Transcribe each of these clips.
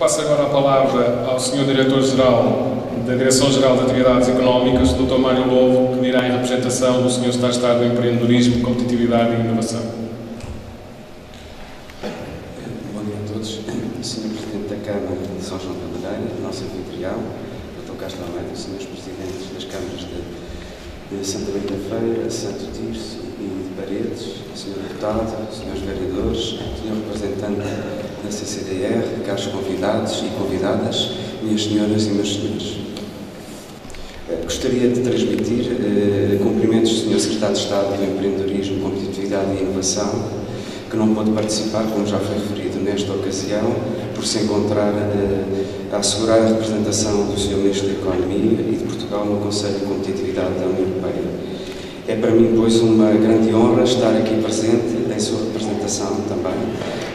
passo agora a palavra ao Sr. Diretor-Geral da Direção-Geral de Atividades Económicas, Dr. Mário Lobo, que dirá em representação do Sr. Secretário de Estado do Empreendedorismo, Competitividade e Inovação. Bom dia a todos. Sr. Presidente da Câmara de São João da Madeira, nosso anfitrião, Dr. Castro Almeida, Srs. Presidentes das Câmaras de Santa Maria da Feira, Santo Tirso e de Paredes, Sr. Deputado, Srs. Vereadores, Sr. Representante da CCDR, caros convidados e convidadas, minhas senhoras e meus senhores. Gostaria de transmitir cumprimentos do Sr. Secretário de Estado do Empreendedorismo, Competitividade e Inovação, que não pôde participar, como já foi referido nesta ocasião, por se encontrar a assegurar a representação do Sr. Ministro da Economia e de Portugal no Conselho de Competitividade da União Europeia. É para mim, pois, uma grande honra estar aqui presente, em sua representação também,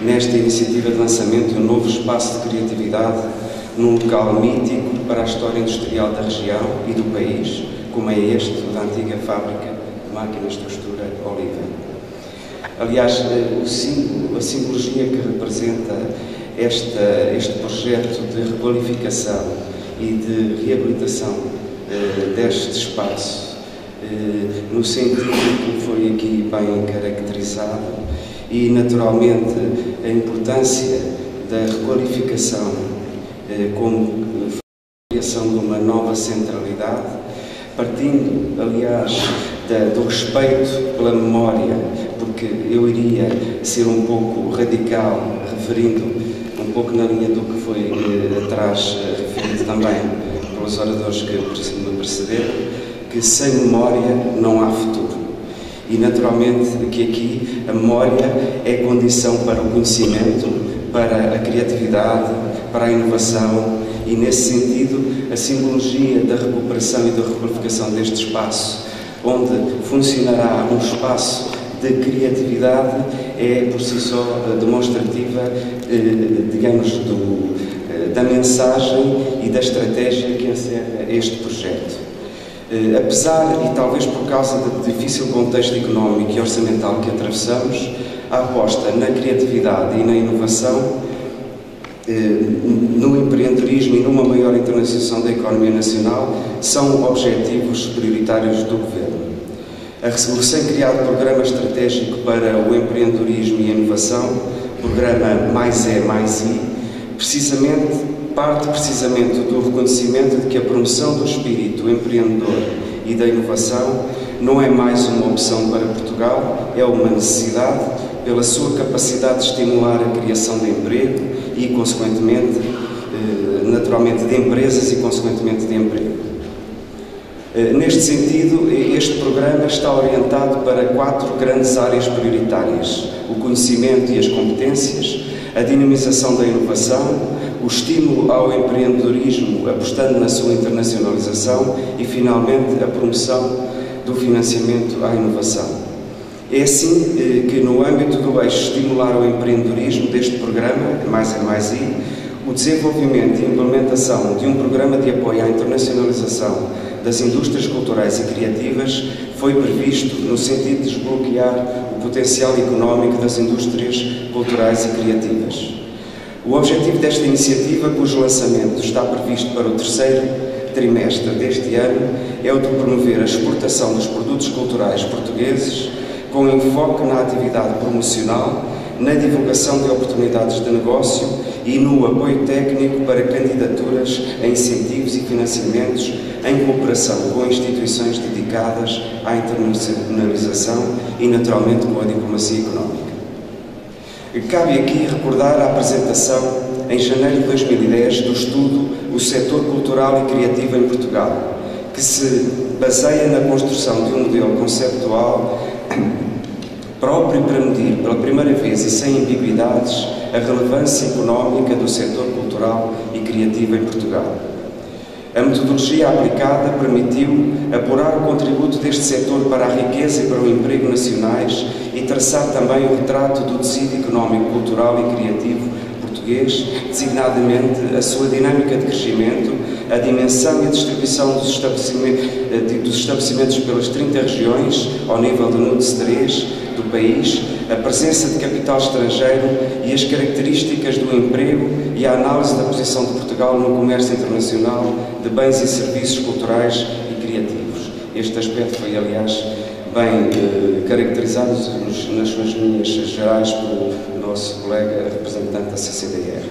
nesta iniciativa de lançamento de um novo espaço de criatividade num local mítico para a história industrial da região e do país, como é este da antiga fábrica de máquinas de costura Oliva. Aliás, a simbologia que representa este projeto de requalificação e de reabilitação deste espaço, no sentido que foi aqui bem caracterizado, e naturalmente a importância da requalificação como criação de uma nova centralidade, partindo, aliás, do respeito pela memória, porque eu iria ser um pouco radical, referindo um pouco na linha do que foi atrás referido também pelos oradores que me precederam, que sem memória não há futuro. E naturalmente que aqui a memória é condição para o conhecimento, para a criatividade, para a inovação, e nesse sentido a simbologia da recuperação e da requalificação deste espaço, onde funcionará um espaço de criatividade, é por si só demonstrativa, digamos, da mensagem e da estratégia que encerra este projeto. Apesar, e talvez por causa do difícil contexto económico e orçamental que atravessamos, a aposta na criatividade e na inovação, no empreendedorismo e numa maior internacionalização da economia nacional são objetivos prioritários do Governo. O recém-criado Programa Estratégico para o Empreendedorismo e a Inovação, Programa Mais É, Mais I, parte precisamente do reconhecimento de que a promoção do espírito empreendedor e da inovação não é mais uma opção para Portugal, é uma necessidade pela sua capacidade de estimular a criação de emprego e, consequentemente, naturalmente, de empresas e, consequentemente, de emprego. Neste sentido, este programa está orientado para 4 grandes áreas prioritárias: o conhecimento e as competências, a dinamização da inovação, o estímulo ao empreendedorismo apostando na sua internacionalização e, finalmente, a promoção do financiamento à inovação. É assim que, no âmbito do eixo estimular o empreendedorismo deste programa, Mais é Mais I, o desenvolvimento e implementação de um programa de apoio à internacionalização das indústrias culturais e criativas foi previsto no sentido de desbloquear o potencial económico das indústrias culturais e criativas. O objetivo desta iniciativa, cujo lançamento está previsto para o 3º trimestre deste ano, é o de promover a exportação dos produtos culturais portugueses com enfoque na atividade promocional, na divulgação de oportunidades de negócio e no apoio técnico para candidaturas a incentivos e financiamentos em cooperação com instituições dedicadas à internacionalização e, naturalmente, com a diplomacia económica. Cabe aqui recordar a apresentação, em janeiro de 2010, do estudo O Setor Cultural e Criativo em Portugal, que se baseia na construção de um modelo conceptual próprio para medir, pela primeira vez e sem ambiguidades, a relevância económica do setor cultural e criativo em Portugal. A metodologia aplicada permitiu apurar o contributo deste setor para a riqueza e para o emprego nacionais e traçar também o retrato do tecido económico, cultural e criativo português, designadamente a sua dinâmica de crescimento, a dimensão e a distribuição dos estabelecimentos pelas 30 regiões, ao nível do NUTS 3, do país, a presença de capital estrangeiro e as características do emprego e a análise da posição de Portugal no comércio internacional de bens e serviços culturais e criativos. Este aspecto foi, aliás, bem caracterizado nas suas linhas gerais pelo nosso colega representante da CCDR.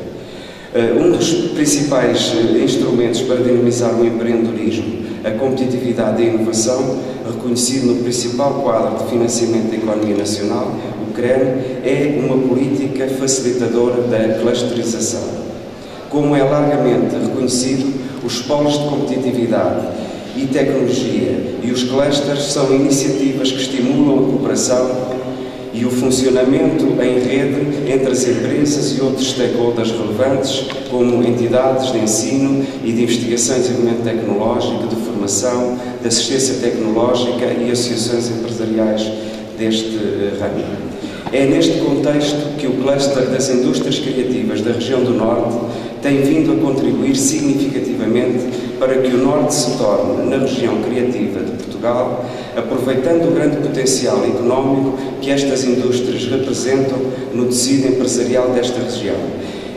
Um dos principais instrumentos para dinamizar o empreendedorismo, a competitividade e a inovação, reconhecido no principal quadro de financiamento da economia nacional, o CREN, é uma política facilitadora da clusterização. Como é largamente reconhecido, os polos de competitividade e tecnologia e os clusters são iniciativas que estimulam a cooperação e o funcionamento em rede entre as empresas e outros stakeholders relevantes, como entidades de ensino e de investigação e desenvolvimento tecnológico, de formação, de assistência tecnológica e associações empresariais deste ramo. É neste contexto que o cluster das indústrias criativas da região do Norte tem vindo a contribuir significativamente para que o Norte se torne na região criativa de Portugal, aproveitando o grande potencial económico que estas indústrias representam no tecido empresarial desta região.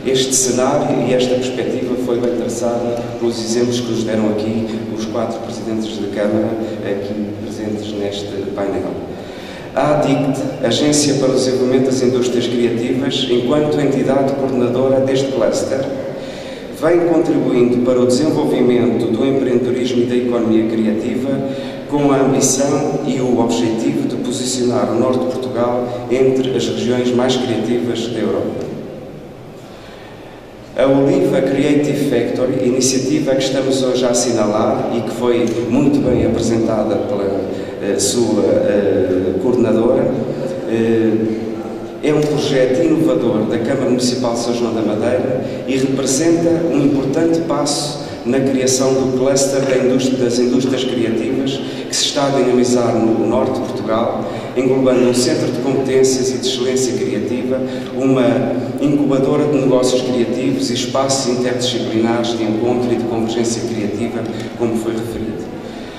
Este cenário e esta perspectiva foi bem traçada pelos exemplos que nos deram aqui os 4 presidentes de Câmara aqui presentes neste painel. A ADICT, Agência para o Desenvolvimento das Indústrias Criativas, enquanto entidade coordenadora deste cluster, vem contribuindo para o desenvolvimento do empreendedorismo e da economia criativa com a ambição e o objetivo de posicionar o Norte de Portugal entre as regiões mais criativas da Europa. A Oliva Creative Factory, iniciativa que estamos hoje a assinalar e que foi muito bem apresentada pela sua coordenadora, é um projeto inovador da Câmara Municipal de São João da Madeira e representa um importante passo na criação do cluster das indústrias criativas que se está a dinamizar no Norte de Portugal, englobando um centro de competências e de excelência criativa, uma incubadora de negócios criativos e espaços interdisciplinares de encontro e de convergência criativa, como foi referido.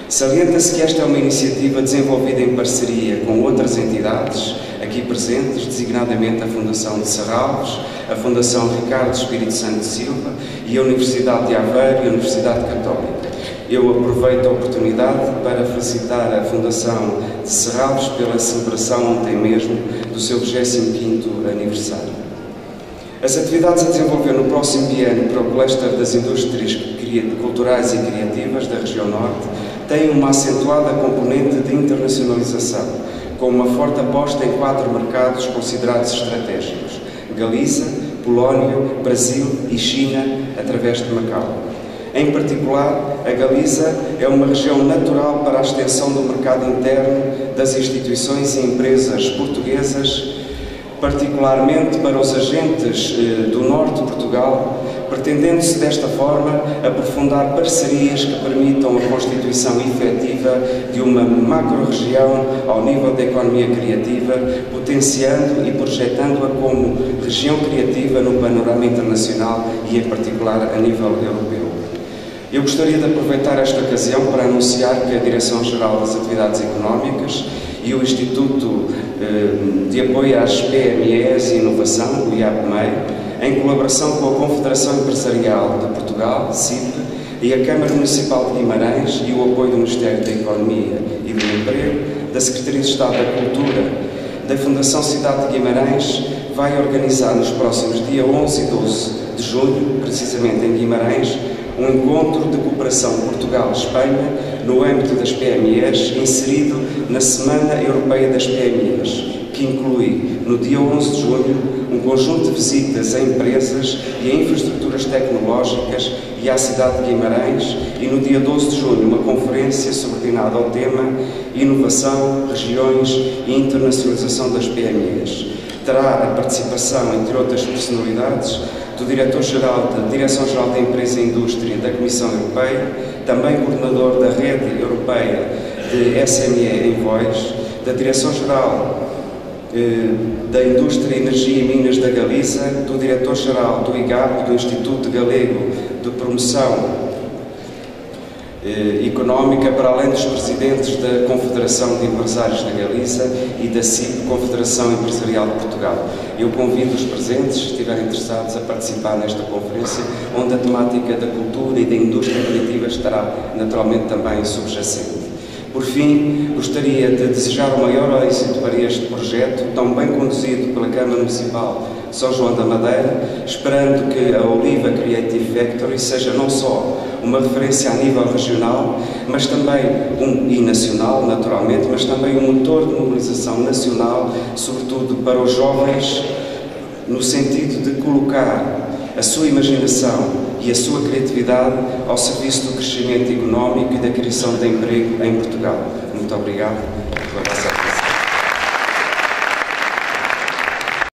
Salienta-se que esta é uma iniciativa desenvolvida em parceria com outras entidades aqui presentes, designadamente a Fundação de Serralves, a Fundação Ricardo Espírito Santo de Silva e a Universidade de Aveiro e a Universidade Católica. Eu aproveito a oportunidade para felicitar a Fundação de Serralves pela celebração ontem mesmo do seu 25º aniversário. As atividades a desenvolver no próximo biênio para o cluster das indústrias culturais e criativas da região Norte têm uma acentuada componente de internacionalização, com uma forte aposta em 4 mercados considerados estratégicos: Galiza, Polónia, Brasil e China, através de Macau. Em particular, a Galiza é uma região natural para a extensão do mercado interno das instituições e empresas portuguesas, particularmente para os agentes do Norte de Portugal, pretendendo-se desta forma aprofundar parcerias que permitam a constituição efetiva de uma macro-região ao nível da economia criativa, potenciando e projetando-a como região criativa no panorama internacional e, em particular, a nível europeu. Eu gostaria de aproveitar esta ocasião para anunciar que a Direção-Geral das Atividades Económicas e o Instituto de Apoio às PMEs e Inovação, o IAPMEI, em colaboração com a Confederação Empresarial de Portugal, CIP, e a Câmara Municipal de Guimarães e o apoio do Ministério da Economia e do Emprego, da Secretaria de Estado da Cultura, da Fundação Cidade de Guimarães, vai organizar nos próximos dias 11 e 12 de junho, precisamente em Guimarães, um encontro de cooperação Portugal-Espanha no âmbito das PMEs, inserido na Semana Europeia das PMEs, que inclui, no dia 11 de junho, um conjunto de visitas a empresas e a infraestruturas tecnológicas e à cidade de Guimarães, e no dia 12 de junho, uma conferência subordinada ao tema Inovação, Regiões e Internacionalização das PMEs. Terá a participação, entre outras personalidades, do Diretor-Geral da Direção-Geral da Empresa e Indústria da Comissão Europeia, também coordenador da Rede Europeia de SME Envoys, da Direção-Geral da Indústria, Energia e Minas da Galiza, do Diretor-Geral do IGAP, do Instituto Galego de Promoção económica, para além dos presidentes da Confederação de Empresários da Galiza e da CIP, Confederação Empresarial de Portugal. Eu convido os presentes, se estiverem interessados, a participar nesta conferência, onde a temática da cultura e da indústria criativa estará naturalmente também subjacente. Por fim, gostaria de desejar o maior êxito para este projeto, tão bem conduzido pela Câmara Municipal de São João da Madeira, esperando que a Oliva Creative Factory seja não só uma referência a nível regional, mas também e nacional, naturalmente, mas também um motor de mobilização nacional, sobretudo para os jovens, no sentido de colocar a sua imaginação e a sua criatividade ao serviço do crescimento económico e da criação de emprego em Portugal. Muito obrigado pela vossa atenção.